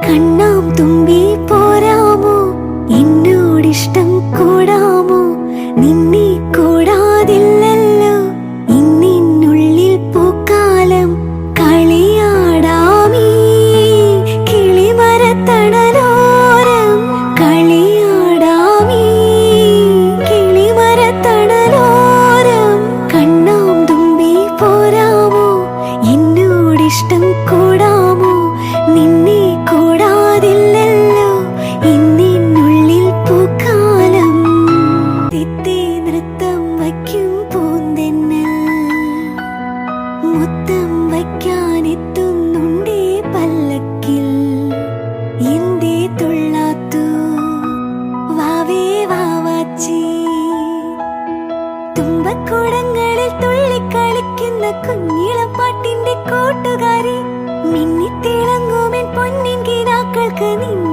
കണ്ണാം തുമ്പി പോരാമോ, എന്നോടിഷ്ടം കൂടാമോ, നിന്നെ കൂടാതില്ലല്ലോ ഇന്നിനുള്ളിൽ പൂക്കാലം. കളിയാടാമീ കിളിമരത്തണലോരം, കളിയാടാമീ കിളിമരത്തണലോരം. കണ്ണാം തുമ്പി പോരാമോ, എന്നോടിഷ്ടം കൂടാമോ, നിന്നെ കൂടാതില്ലല്ലോ ഇന്നിനുള്ളിൽ പൂക്കാലം. തിത്തേ നൃത്തം വയ്ക്കും പൂന്തെന്നൽ, മുത്തം വയ്ക്കാനെത്തുന്നുണ്ടേ പല്ലക്കിൽ. എന്തേ തുള്ളാത്തു വാവേ വാവാച്ചി, തുമ്പക്കൂടങ്ങളിൽ തുള്ളിക്കളിക്കുന്ന കുഞ്ഞിളപ്പാട്ടിന്റെ കൂട്ടുകാരി. മിന്നിത്തിളങ്ങുമെൻ പൊന്നിൻ കിനാക്കൾക്ക് നിന്നെ